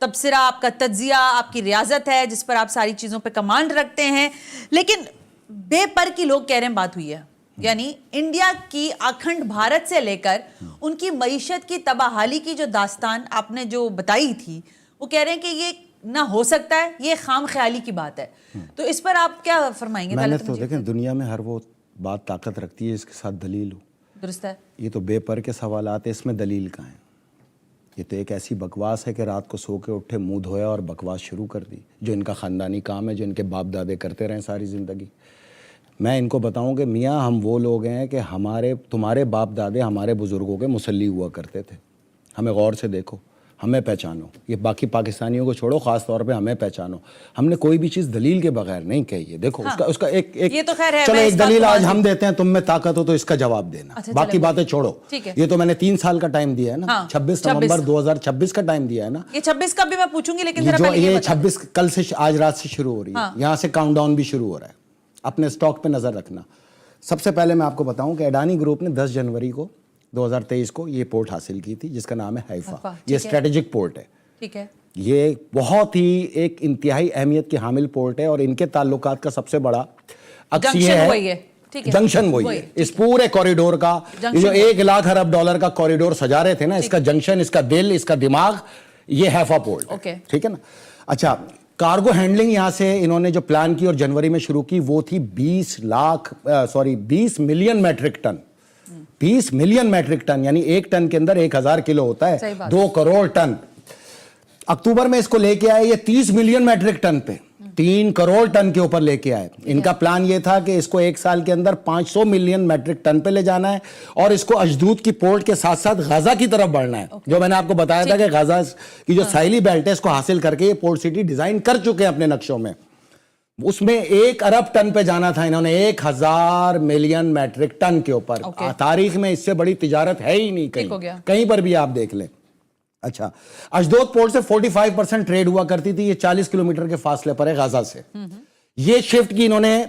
تبصرہ, آپ کا تجزیہ, آپ کی ریاضت ہے جس پر آپ ساری چیزوں پہ کمانڈ رکھتے ہیں. لیکن بے پر کی لوگ کہہ رہے ہیں بات ہوئی ہے, یعنی انڈیا کی اکھنڈ بھارت سے لے کر ان کی معیشت کی تباہی کی جو داستان آپ نے جو بتائی تھی, وہ کہہ رہے ہیں کہ یہ نہ ہو سکتا ہے, یہ خام خیالی کی بات ہے. تو اس پر آپ کیا فرمائیں گے؟ میں نے تو دیکھیں, دنیا میں ہر وہ بات طاقت رکھتی ہے اس کے ساتھ دلیل ہو. درست ہے. یہ تو بے پر کے سوالات ہیں, اس میں دلیل کہاں ہے؟ یہ تو ایک ایسی بکواس ہے کہ رات کو سو کے اٹھے, منہ دھویا اور بکواس شروع کر دی, جو ان کا خاندانی کام ہے, جو ان کے باپ دادے کرتے رہے ساری زندگی. میں ان کو بتاؤں کہ میاں ہم وہ لوگ ہیں کہ تمہارے باپ دادے ہمارے بزرگوں کے مسلی ہوا کرتے تھے. ہمیں غور سے دیکھو, ہمیں پہچانو. یہ باقی پاکستانیوں کو چھوڑو, خاص طور پہ ہمیں پہچانو. ہم نے کوئی بھی چیز دلیل کے بغیر نہیں کہی ہے. دیکھو اس کا ایک چلو ایک دلیل آج ہم دیتے ہیں, تم میں طاقت ہو تو اس کا جواب دینا, باقی باتیں چھوڑو. یہ تو میں نے 3 سال کا ٹائم دیا ہے نا, 26 نومبر 2026 کا ٹائم دیا ہے نا. یہ 26 کا بھی میں پوچھوں گی, لیکن یہ 26 کل سے, آج رات سے شروع ہو رہی ہے, یہاں سے کاؤنٹ ڈاؤن بھی شروع ہو رہا ہے. اپنے سٹاک پہ نظر رکھنا. سب سے پہلے میں آپ کو بتاؤں کہ اڈانی گروپ نے 10 جنوری کو 2023 کو یہ پورٹ حاصل کی تھی, جس کا نام ہے حیفا. یہ اسٹریٹجک پورٹ ہے. ٹھیک ہے. یہ بہت ہی ایک انتہائی اہمیت کی حامل پورٹ ہے, اور ان کے تعلقات کا سب سے بڑا عکس یہ ہے, جنکشن وہی ہے اس پورے کوریڈور کا. یہ جو 1 لاکھ ارب ڈالر کا کوریڈور سجا رہے تھے نا, اس کا جنکشن, اس کا دل, اس کا دماغ یہ حیفا پورٹ. ٹھیک ہے نا. اچھا, کارگو ہینڈلنگ یہاں سے انہوں نے جو پلان کی اور جنوری میں شروع کی, وہ تھی 20 million metric ton. 20 million metric ton, یعنی ایک ٹن کے اندر 1000 کلو ہوتا ہے, 2 کروڑ ٹن. اکتوبر میں اس کو لے کے آئے یہ 30 ملین میٹرک ٹن پہ, 3 کروڑ ٹن کے اوپر لے کے آئے. ان کا پلان یہ تھا کہ اس کو 1 سال کے اندر 500 ملین میٹرک ٹن پہ لے جانا ہے, اور اس کو اشدود کی پورٹ کے ساتھ ساتھ غزہ کی طرف بڑھنا ہے. جو میں نے آپ کو بتایا تھا کہ غزہ کی جو ساحلی بیلٹ ہے, اس کو حاصل کر کے یہ پورٹ سٹی ڈیزائن کر چکے ہیں اپنے نقشوں میں. اس میں 1 ارب ٹن پہ جانا تھا, انہوں نے 1000 ملین میٹرک ٹن کے اوپر. تاریخ میں اس سے بڑی تجارت ہے ہی نہیں کہیں پر بھی, آپ دیکھ لیں. اچھا, اشدود پورٹ سے 45% ٹریڈ ہوا کرتی تھی, یہ 40 کلومیٹر کے فاصلے پر ہے غزہ سے. یہ شفٹ کی انہوں نے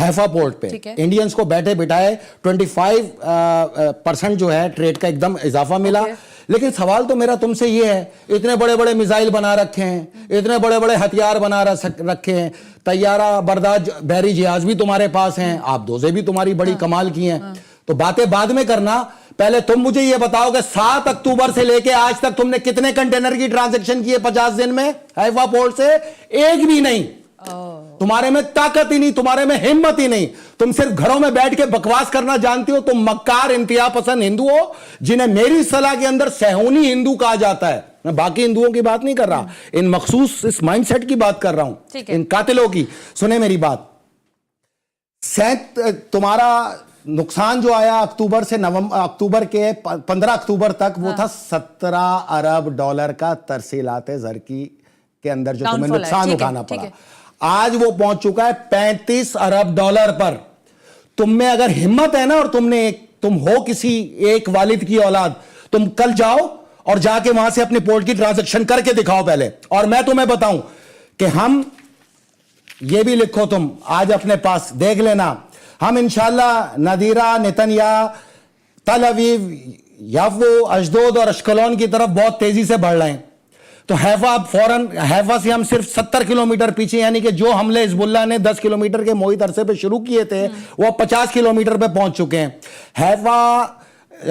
حیفا پورٹ پہ. انڈینز کو بیٹھے بٹھائے 25% جو ہے ٹریڈ کا ایک دم اضافہ ملا. لیکن سوال تو میرا تم سے یہ ہے, اتنے بڑے بڑے میزائل بنا رکھے ہیں, اتنے بڑے بڑے ہتھیار بنا رکھے ہیں, طیارہ بردار بحری جہاز بھی تمہارے پاس ہیں, آپ دوزے بھی تمہاری بڑی کمال کی ہیں, تو باتیں بعد میں کرنا. پہلے تم مجھے یہ بتاؤ کہ 7 اکتوبر سے لے کے آج تک تم نے کتنے کنٹینر کی ٹرانزیکشن کی ہے 50 دن میں حیفا پورٹ سے؟ ایک بھی نہیں. تمہارے میں طاقت ہی نہیں, تمہارے میں ہمت ہی نہیں. تم صرف گھروں میں بیٹھ کے بکواس کرنا جانتی ہو. تم مکار انتہا پسند ہندو ہو, جنہیں میری اصطلاح کے اندر صہیونی ہندو کہا جاتا ہے. میں باقی ہندوؤں کی بات نہیں کر رہا, ان مخصوص اس مائنڈ سیٹ کی بات کر رہا ہوں, ان قاتلوں کی. سنیں میری بات, تمہارا نقصان جو آیا اکتوبر سے اکتوبر کے 15 اکتوبر تک, وہ تھا 17 ارب ڈالر کا ترسیلات زر کے اندر جو تمہیں نقصان اٹھانا پڑا. آج وہ پہنچ چکا ہے 35 ارب ڈالر پر. تم میں اگر ہمت ہے نا, اور تم ہو کسی ایک والد کی اولاد, تم کل جاؤ اور جا کے وہاں سے اپنے پورٹ کی ٹرانزیکشن کر کے دکھاؤ پہلے, اور میں تمہیں بتاؤں کہ ہم, یہ بھی لکھو تم آج اپنے پاس, دیکھ لینا, ہم انشاءاللہ نادیرہ, نتنیا, تل اویو, یافو, اشدود اور اشکلون کی طرف بہت تیزی سے بڑھ رہے ہیں. تو حیفا فوراً, حیفا سے ہم صرف 70 کلومیٹر پیچھے, یعنی کہ جو حملے حزب اللہ نے 10 کلومیٹر کے محیط عرصے پہ شروع کیے تھے, وہ 50 کلومیٹر پہ پہنچ چکے ہیں. حیفا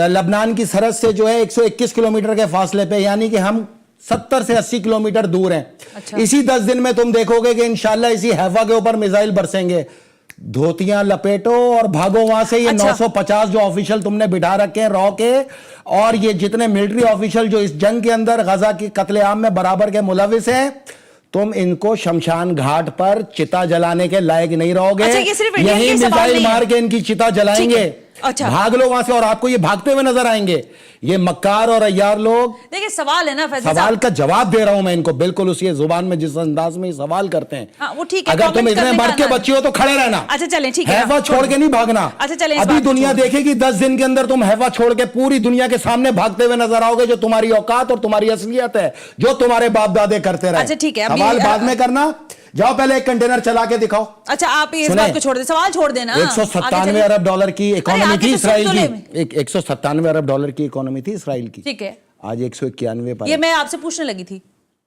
لبنان کی سرحد سے جو ہے 121 کلومیٹر کے فاصلے پہ, یعنی کہ ہم 70 سے 80 کلومیٹر دور ہیں. اسی 10 دن میں تم دیکھو گے کہ انشاءاللہ اسی حیفا کے اوپر میزائل برسیں گے. دھوتیاں لپیٹو اور بھاگو وہاں سے. یہ 950 جو آفیشل تم نے بٹھا رکھے ہیں رو کے, اور یہ جتنے ملٹری آفیشل جو اس جنگ کے اندر غزہ کی قتل عام میں برابر کے ملوث ہیں, تم ان کو شمشان گھاٹ پر چتا جلانے کے لائق نہیں رہو گے. یہی میزائل مار کے ان کی چتا جلائیں گے. بھاگ لو وہاں سے, اور آپ کو یہ بھاگتے ہوئے نظر آئیں گے یہ مکار اور عیار لوگ. دیکھیں سوال ہے نا فیض صاحب, سوال کا جواب دے رہا ہوں میں ان کو بالکل اسی زبان میں جس انداز میں سوال کرتے ہیں. وہ ٹھیک ہے, اگر تم اتنے مرد کے بچے ہو تو کھڑے رہنا. اچھا چلیں ٹھیک ہے, حیفا چھوڑ کے نہیں بھاگنا. ابھی دنیا دیکھے گی 10 دن کے اندر تم حیفا چھوڑ کے پوری دنیا کے سامنے بھاگتے ہوئے نظر آؤ گے, جو تمہاری اوقات اور تمہاری اصلیت ہے, جو تمہارے باپ دادے کرتے رہے. اچھا ٹھیک ہے, سوال بعد میں کرنا. جاؤ پہلے ایک کنٹینر چلا کے دکھاؤ. اچھا آپ اس بات کو چھوڑ دیں, سوال چھوڑ دینا. 197 ارب ڈالر کی اکانومی تھی اسرائیل کی, 197 ارب ڈالر کی اکانومی تھی اسرائیل کی. ٹھیک ہے, آج 191 پر. یہ میں آپ سے پوچھنے لگی تھی,